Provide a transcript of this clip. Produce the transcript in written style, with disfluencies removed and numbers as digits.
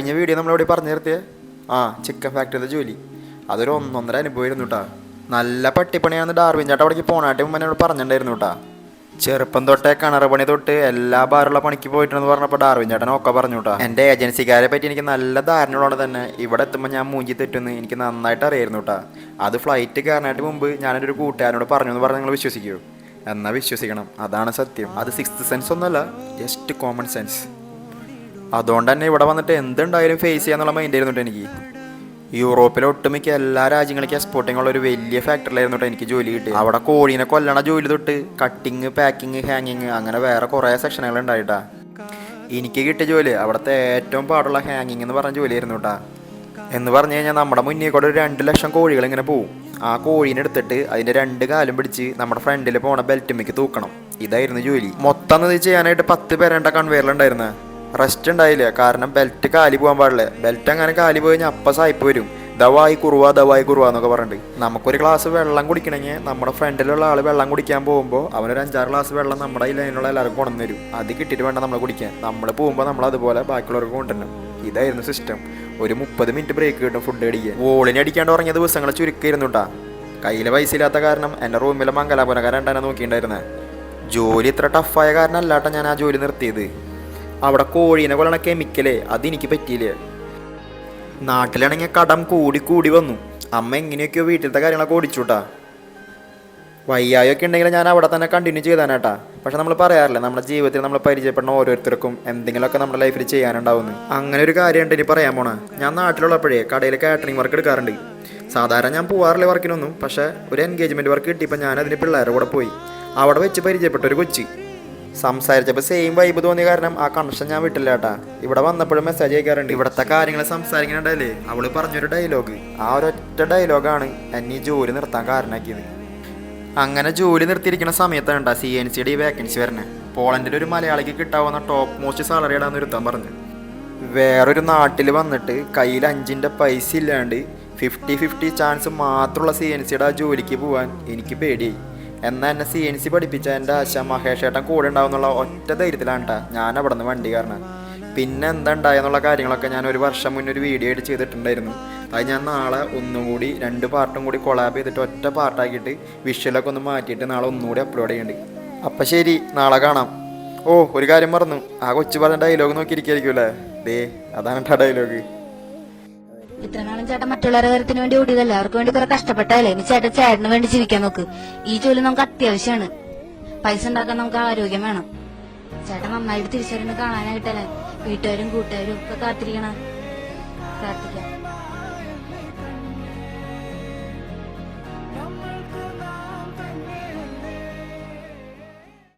കഴിഞ്ഞ വീഡിയോ നമ്മളിവിടെ പറഞ്ഞു നിർത്തിയ ചിക്കൻ ഫാക്ടറിയിലെ ജോലി അതൊരു ഒന്നൊന്നര അനുഭവമായിരുന്നു കേട്ടാ. നല്ല പട്ടിപ്പണിയാണെന്ന് ഡാർവിൻ ചേട്ടാ അവിടേക്ക് പോണായിട്ട് മുമ്പ് എന്നോട് പറഞ്ഞിട്ടുണ്ടായിരുന്നു കേട്ടാ. ചെറുപ്പം തൊട്ടേ കിണർ പണി തൊട്ട് എല്ലാ ഭാരമുള്ള പണിക്ക് പോയിട്ടുണ്ടെന്ന് പറഞ്ഞപ്പോൾ ഡാർവിൻ ചേട്ടൻ ഒക്കെ പറഞ്ഞു കേട്ടാ. എൻ്റെ ഏജൻസിക്കാരെ പറ്റി എനിക്ക് നല്ല ധാരണയുള്ളതുകൊണ്ട് തന്നെ ഇവിടെ എത്തുമ്പോൾ ഞാൻ മൂഞ്ചി തെറ്റുമെന്ന് എനിക്ക് നന്നായിട്ട് അറിയായിരുന്നു കേട്ടാ. അത് ഫ്ലൈറ്റ് കയറാനായിട്ട് മുമ്പ് ഞാനെൻ്റെ ഒരു കൂട്ടുകാരനോട് പറഞ്ഞു എന്ന് പറഞ്ഞാൽ നിങ്ങൾ വിശ്വസിക്കുമോ? എന്നാൽ വിശ്വസിക്കണം, അതാണ് സത്യം. അത് സിക്സ്ത് സെൻസ് ഒന്നുമല്ല, ജസ്റ്റ് കോമൺ സെൻസ്. അതുകൊണ്ട് തന്നെ ഇവിടെ വന്നിട്ട് എന്തുണ്ടായാലും ഫേസ് ചെയ്യാന്നുള്ള മൈൻഡ് ആയിരുന്നു എനിക്ക്. യൂറോപ്പിലെ ഒട്ടുമിക്ക എല്ലാ രാജ്യങ്ങളിലേക്ക് എക്സ്പോർട്ടിംഗ് ഉള്ള ഒരു വലിയ ഫാക്ടറിയിലായിരുന്നു കേട്ടോ എനിക്ക് ജോലി കിട്ടി. അവിടെ കോഴീനെ കൊല്ലണ ജോലി തൊട്ട് കട്ടിങ്, പാക്കിങ്, ഹാങ്ങിങ് അങ്ങനെ വേറെ കുറേ സെക്ഷനുകൾ ഉണ്ടായിട്ടാ. എനിക്ക് കിട്ടിയ ജോലി അവിടുത്തെ ഏറ്റവും പാടുള്ള ഹാങ്ങിങ് എന്ന് പറഞ്ഞ ജോലിയായിരുന്നു കേട്ടാ. എന്ന് പറഞ്ഞു കഴിഞ്ഞാൽ നമ്മുടെ മുന്നിൽ കൂടെ ഒരു 2 ലക്ഷം കോഴികൾ ഇങ്ങനെ പോവും. ആ കോഴീനെ എടുത്തിട്ട് അതിൻ്റെ 2 കാലും പിടിച്ച് നമ്മുടെ ഫ്രണ്ടിൽ പോണ ബെൽറ്റുമ്മയ്ക്ക് തൂക്കണം. ഇതായിരുന്നു ജോലി. മൊത്തം ഇത് ചെയ്യാനായിട്ട് 10 പേരേണ്ട കൺവെയറിലുണ്ടായിരുന്നത്. റെസ്റ്റ് ഉണ്ടായില്ല, കാരണം ബെൽറ്റ് കാലി പോകാൻ പാടില്ല. ബെൽറ്റ് അങ്ങനെ കാലി പോയി കഴിഞ്ഞാൽ അപ്പം സായിപ്പ് വരും. ദവായി കുറുവ എന്നൊക്കെ പറഞ്ഞിട്ട് നമുക്കൊരു ഗ്ലാസ് വെള്ളം കുടിക്കണമെങ്കിൽ നമ്മുടെ ഫ്രണ്ടിലുള്ള ആൾ വെള്ളം കുടിക്കാൻ പോകുമ്പോൾ അവനൊരു 5-6 ഗ്ലാസ് വെള്ളം നമ്മുടെ ഈ ലൈനിലുള്ള എല്ലാവർക്കും കൊണ്ടുവന്ന് തരും. അത് കിട്ടിയിട്ട് വേണ്ട നമ്മൾ കുടിക്കാൻ. നമ്മൾ പോകുമ്പോൾ നമ്മൾ അതുപോലെ ബാക്കിയുള്ളവർക്ക് കൊണ്ടുവരണം. ഇതായിരുന്നു സിസ്റ്റം. ഒരു 30 മിനിറ്റ് ബ്രേക്ക് കിട്ടും ഫുഡ് അടിക്കാൻ. വോളിന് അടിക്കാണ്ട് ഉറങ്ങിയ ദിവസങ്ങൾ ചുരുക്കായിരുന്നു കേട്ടാ. കയ്യിൽ പൈസ ഇല്ലാത്ത കാരണം എൻ്റെ റൂമിലെ മംഗലാപുരക്കാരൻ തന്നെ നോക്കിയിട്ടുണ്ടായിരുന്നത്. ജോലി ഇത്ര ടഫായ കാരണം അല്ലാട്ടോ ഞാൻ ആ ജോലി നിർത്തിയത്. അവിടെ കോഴീനെ കൊല്ലണ കെമിക്കലേ അതെനിക്ക് പറ്റിയില്ലേ. നാട്ടിലാണെങ്കിൽ കടം കൂടി വന്നു. അമ്മ എങ്ങനെയൊക്കെയോ വീട്ടിലത്തെ കാര്യങ്ങളൊക്കെ ഓടിച്ചുട്ടാ. വയ്യായൊക്കെ ഉണ്ടെങ്കിൽ ഞാൻ അവിടെ തന്നെ കണ്ടിന്യൂ ചെയ്താനാട്ടാ. പക്ഷെ നമ്മൾ പറയാറില്ല, നമ്മുടെ ജീവിതത്തിൽ നമ്മൾ പരിചയപ്പെടുന്ന ഓരോരുത്തർക്കും എന്തെങ്കിലുമൊക്കെ നമ്മുടെ ലൈഫിൽ ചെയ്യാനുണ്ടാവുന്നു. അങ്ങനെ ഒരു കാര്യമുണ്ട് ഇനി പറയാൻ പോണ. ഞാൻ നാട്ടിലുള്ളപ്പോഴേ കടയിൽ കാറ്ററിംഗ് വർക്ക് എടുക്കാറുണ്ട്. സാധാരണ ഞാൻ പോകാറില്ല വർക്കിനൊന്നും. പക്ഷേ ഒരു എൻഗേജ്മെൻറ്റ് വർക്ക് കിട്ടിയപ്പോൾ ഞാൻ അതിന് പിള്ളേരുടെ കൂടെ പോയി. അവിടെ വെച്ച് പരിചയപ്പെട്ട ഒരു കൊച്ചി. സംസാരിച്ചപ്പോൾ സെയിം വൈബ് തോന്നിയ കാരണം ആ കണക്ഷൻ ഞാൻ വിട്ടില്ല കേട്ടാ. ഇവിടെ വന്നപ്പോഴും മെസ്സേജ് അയക്കാറുണ്ട്. ഇവിടുത്തെ കാര്യങ്ങൾ സംസാരിക്കുന്നുണ്ടല്ലേ. അവള് പറഞ്ഞൊരു ഡയലോഗ്, ആ ഒരൊറ്റ ഡയലോഗാണ് എന്നെ ഈ ജോലി നിർത്താൻ കാരണമാക്കിയത്. അങ്ങനെ ജോലി നിർത്തിയിരിക്കുന്ന സമയത്താണ് CNCയുടെ ഈ വേക്കൻസി വരണേ. പോളണ്ടിൽ ഒരു മലയാളിക്ക് കിട്ടാവുന്ന ടോപ്പ് മോസ്റ്റ് സാലറി ഇടാന്ന് ഒരുത്താൻ പറഞ്ഞു. വേറൊരു നാട്ടിൽ വന്നിട്ട് കയ്യിൽ 5 പൈസ ഇല്ലാണ്ട് 50-50 ചാൻസ് മാത്രമുള്ള CNCയുടെ ആ ജോലിക്ക് പോകാൻ എനിക്ക് പേടിയായി. എന്നാൽ എന്നെ CNC പഠിപ്പിച്ച എൻ്റെ ആശ മഹേഷ് ഏട്ടൻ കൂടെ ഉണ്ടാവുന്നുള്ള ഒറ്റ ധൈര്യത്തിലാണ് കേട്ടാ ഞാൻ അവിടെ നിന്ന് വണ്ടി കാരണം. പിന്നെ എന്താ ഉണ്ടായെന്നുള്ള കാര്യങ്ങളൊക്കെ ഞാൻ ഒരു വർഷം മുന്നേ ഒരു വീഡിയോ ആയിട്ട് ചെയ്തിട്ടുണ്ടായിരുന്നു. അത് ഞാൻ നാളെ ഒന്നുകൂടി 2 പാർട്ടും കൂടി കൊളാബ് ചെയ്തിട്ട് ഒറ്റ പാർട്ടാക്കിയിട്ട് വിഷ്വലൊക്കെ ഒന്ന് മാറ്റിയിട്ട് നാളെ ഒന്നുകൂടി അപ്ലോഡ് ചെയ്യുന്നുണ്ട്. അപ്പം ശരി, നാളെ കാണാം. ഒരു കാര്യം മറന്നു, ആ കൊച്ചു പറഞ്ഞ ഡയലോഗ് നോക്കിയിരിക്കുമല്ലേ. അതാണ് കേട്ടോ ഡയലോഗ്. ഇത്ര നാളും ചേട്ടൻ മറ്റുള്ളവരുടെ കാര്യത്തിന് വേണ്ടി ഓടിയതല്ലേ, അവർക്ക് വേണ്ടി കുറെ കഷ്ടപ്പെട്ടല്ലേ. ഇനി ചേട്ടന് വേണ്ടി ജീവിക്കാൻ നോക്ക്. ഈ ജോലി നമുക്ക് അത്യാവശ്യമാണ്. പൈസ ഉണ്ടാക്കാൻ നമുക്ക് ആരോഗ്യം വേണം. ചേട്ടൻ നന്നായിട്ട് തിരിച്ചറിഞ്ഞ് കാണാനായിട്ടല്ലേ വീട്ടുകാരും കൂട്ടുകാരും ഒക്കെ കാത്തിരിക്കണം. പ്രാർത്ഥിക്കാം.